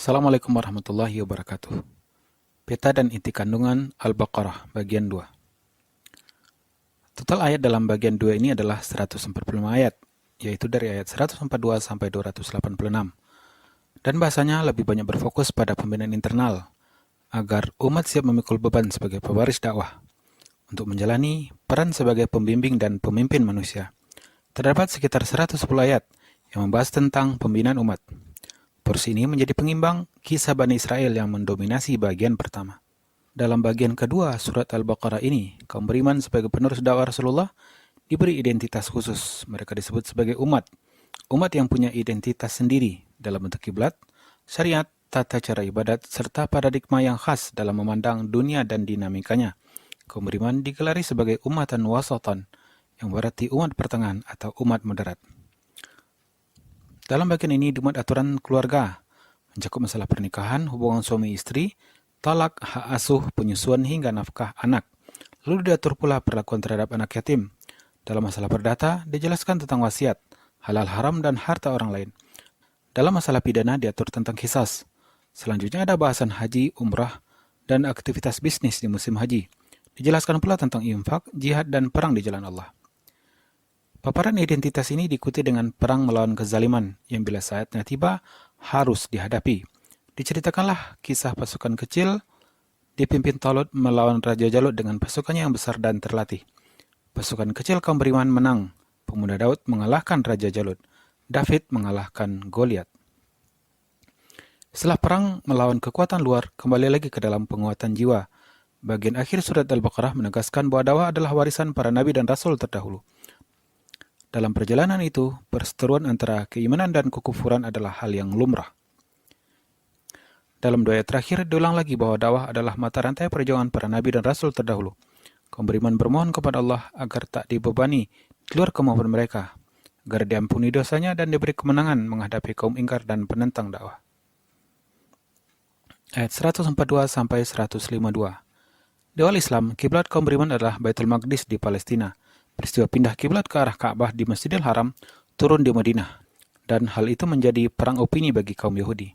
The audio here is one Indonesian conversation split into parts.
Assalamualaikum warahmatullahi wabarakatuh. Peta dan inti kandungan Al-Baqarah bagian 2. Total ayat dalam bagian 2 ini adalah 145 ayat, yaitu dari ayat 142 sampai 286. Dan bahasanya lebih banyak berfokus pada pembinaan internal, agar umat siap memikul beban sebagai pewaris dakwah, untuk menjalani peran sebagai pembimbing dan pemimpin manusia. Terdapat sekitar 110 ayat yang membahas tentang pembinaan umat. Porsi ini menjadi pengimbang kisah Bani Israel yang mendominasi bagian pertama. Dalam bagian kedua surat Al-Baqarah ini, kaum beriman sebagai penerus dakwah Rasulullah diberi identitas khusus. Mereka disebut sebagai umat yang punya identitas sendiri dalam bentuk kiblat, syariat, tata cara ibadat, serta paradigma yang khas dalam memandang dunia dan dinamikanya. Kaum beriman digelari sebagai umatan wasatan, yang berarti umat pertengahan atau umat moderat. Dalam bagian ini dimuat aturan keluarga, mencakup masalah pernikahan, hubungan suami istri, talak, hak asuh, penyusuan hingga nafkah anak. Lalu diatur pula perlakuan terhadap anak yatim. Dalam masalah perdata, dijelaskan tentang wasiat, halal haram dan harta orang lain. Dalam masalah pidana diatur tentang qisas. Selanjutnya ada bahasan haji, umrah, dan aktivitas bisnis di musim haji. Dijelaskan pula tentang infak, jihad, dan perang di jalan Allah. Paparan identitas ini diikuti dengan perang melawan kezaliman yang bila saatnya tiba harus dihadapi. Diceritakanlah kisah pasukan kecil dipimpin Talut melawan Raja Jalut dengan pasukannya yang besar dan terlatih. Pasukan kecil kaum beriman menang. Pemuda Daud mengalahkan Raja Jalut. David mengalahkan Goliat. Setelah perang melawan kekuatan luar, kembali lagi ke dalam penguatan jiwa. Bagian akhir surat Al-Baqarah menegaskan bahwa dakwah adalah warisan para nabi dan rasul terdahulu. Dalam perjalanan itu, perseteruan antara keimanan dan kekufuran adalah hal yang lumrah. Dalam dua ayat terakhir, diulang lagi bahwa dakwah adalah mata rantai perjuangan para nabi dan rasul terdahulu. Kaum beriman bermohon kepada Allah agar tak dibebani di luar kemampuan mereka, agar diampuni dosanya dan diberi kemenangan menghadapi kaum ingkar dan penentang dakwah. Ayat 142 sampai 152. Di awal Islam, kiblat kaum beriman adalah Baitul Maqdis di Palestina. Peristiwa pindah kiblat ke arah Ka'bah di Masjidil Haram turun di Madinah, dan hal itu menjadi perang opini bagi kaum Yahudi.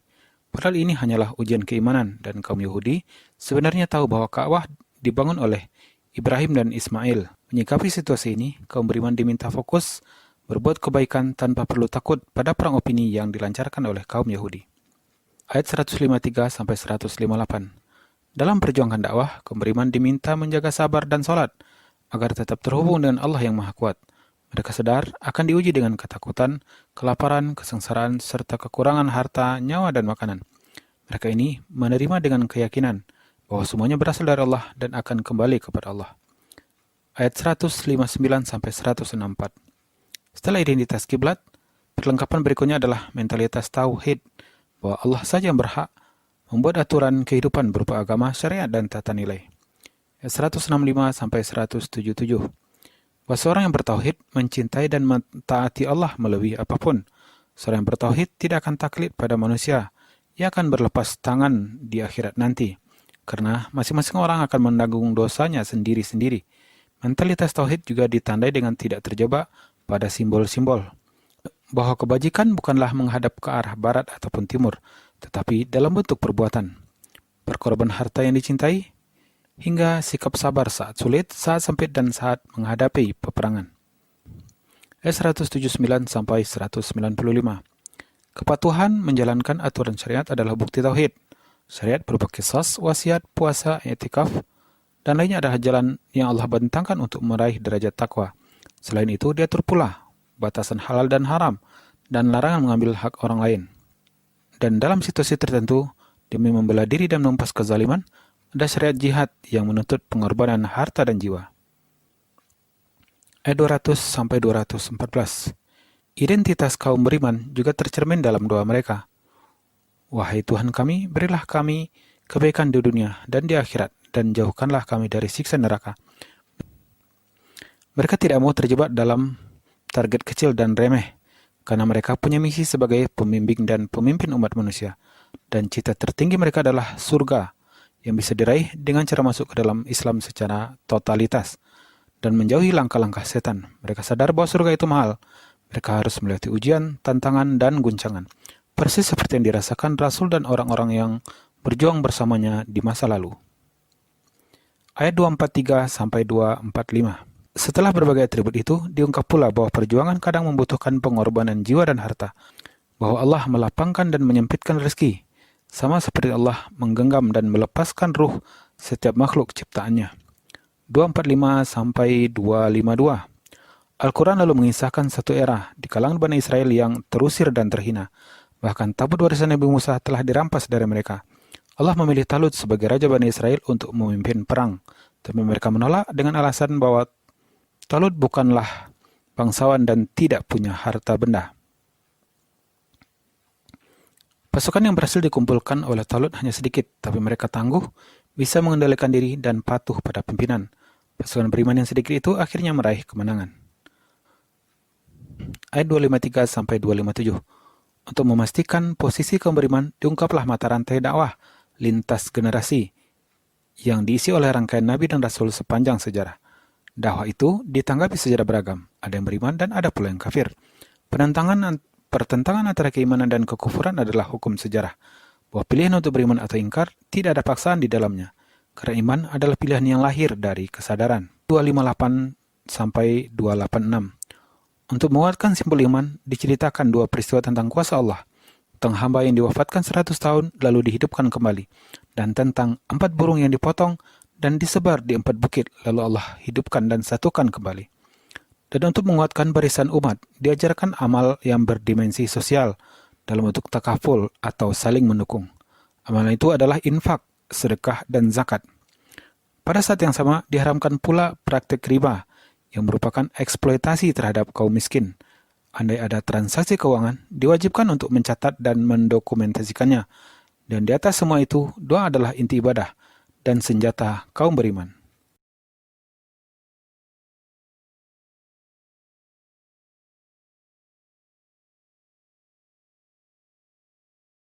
Padahal ini hanyalah ujian keimanan, dan kaum Yahudi sebenarnya tahu bahwa Ka'bah dibangun oleh Ibrahim dan Ismail. Menyikapi situasi ini, kaum beriman diminta fokus berbuat kebaikan tanpa perlu takut pada perang opini yang dilancarkan oleh kaum Yahudi. Ayat 153 sampai 158. Dalam perjuangan dakwah, kaum beriman diminta menjaga sabar dan salat agar tetap terhubung dengan Allah yang Maha Kuat. Mereka sadar akan diuji dengan ketakutan, kelaparan, kesengsaraan, serta kekurangan harta, nyawa, dan makanan. Mereka ini menerima dengan keyakinan bahwa semuanya berasal dari Allah dan akan kembali kepada Allah. Ayat 159 sampai 164. Setelah identitas kiblat, perlengkapan berikutnya adalah mentalitas tauhid, bahwa Allah saja yang berhak membuat aturan kehidupan berupa agama, syariat, dan tata nilai. 165 sampai 177. Bahwa seorang yang bertauhid mencintai dan mentaati Allah melebihi apapun. Seorang yang bertauhid tidak akan taklid pada manusia. Ia akan berlepas tangan di akhirat nanti, karena masing-masing orang akan menanggung dosanya sendiri-sendiri. Mentalitas tauhid juga ditandai dengan tidak terjebak pada simbol-simbol. Bahwa kebajikan bukanlah menghadap ke arah barat ataupun timur, tetapi dalam bentuk perbuatan. Berkorban harta yang dicintai, hingga sikap sabar saat sulit, saat sempit, dan saat menghadapi peperangan. Ayat 179 sampai 195. Kepatuhan menjalankan aturan syariat adalah bukti tauhid. Syariat berupa qisas, wasiat, puasa, i'tikaf, dan lainnya adalah jalan yang Allah bentangkan untuk meraih derajat takwa. Selain itu, diatur pula batasan halal dan haram, dan larangan mengambil hak orang lain. Dan dalam situasi tertentu, demi membela diri dan menumpas kezaliman, ada syariat jihad yang menuntut pengorbanan harta dan jiwa. Ayat 200 sampai 214. Identitas kaum beriman juga tercermin dalam doa mereka. Wahai Tuhan kami, berilah kami kebaikan di dunia dan di akhirat, dan jauhkanlah kami dari siksa neraka. Mereka tidak mau terjebak dalam target kecil dan remeh, karena mereka punya misi sebagai pembimbing dan pemimpin umat manusia, dan cita tertinggi mereka adalah surga, yang bisa diraih dengan cara masuk ke dalam Islam secara totalitas dan menjauhi langkah-langkah setan. Mereka sadar bahwa surga itu mahal. Mereka harus melewati ujian, tantangan, dan guncangan. persis seperti yang dirasakan Rasul dan orang-orang yang berjuang bersamanya di masa lalu. Ayat 243-245. Setelah berbagai atribut itu, diungkap pula bahwa perjuangan kadang membutuhkan pengorbanan jiwa dan harta, bahwa Allah melapangkan dan menyempitkan rezeki, sama seperti Allah menggenggam dan melepaskan ruh setiap makhluk ciptaannya. 245-252. Al-Quran lalu mengisahkan satu era di kalangan Bani Israel yang terusir dan terhina. Bahkan tabut warisan Nabi Musa telah dirampas dari mereka. Allah memilih Talut sebagai raja Bani Israel untuk memimpin perang, tapi mereka menolak dengan alasan bahwa Talut bukanlah bangsawan dan tidak punya harta benda. Pasukan yang berhasil dikumpulkan oleh Talut hanya sedikit, tapi mereka tangguh, bisa mengendalikan diri dan patuh pada pimpinan. Pasukan beriman yang sedikit itu akhirnya meraih kemenangan. Ayat 253-257. Untuk memastikan posisi kaum beriman, diungkaplah mata rantai dakwah lintas generasi yang diisi oleh rangkaian Nabi dan Rasul sepanjang sejarah. Dakwah itu ditanggapi secara beragam, ada yang beriman dan ada pula yang kafir. Pertentangan antara keimanan dan kekufuran adalah hukum sejarah, bahwa pilihan untuk beriman atau ingkar tidak ada paksaan di dalamnya, karena iman adalah pilihan yang lahir dari kesadaran. 258-286. Untuk menguatkan simpul iman, diceritakan dua peristiwa tentang kuasa Allah, tentang hamba yang diwafatkan 100 tahun lalu dihidupkan kembali, dan tentang 4 burung yang dipotong dan disebar di 4 bukit lalu Allah hidupkan dan satukan kembali. Dan untuk menguatkan barisan umat, diajarkan amal yang berdimensi sosial dalam bentuk takaful atau saling mendukung. Amalan itu adalah infak, sedekah, dan zakat. Pada saat yang sama, diharamkan pula praktik riba, yang merupakan eksploitasi terhadap kaum miskin. Andai ada transaksi keuangan, diwajibkan untuk mencatat dan mendokumentasikannya. Dan di atas semua itu, doa adalah inti ibadah dan senjata kaum beriman.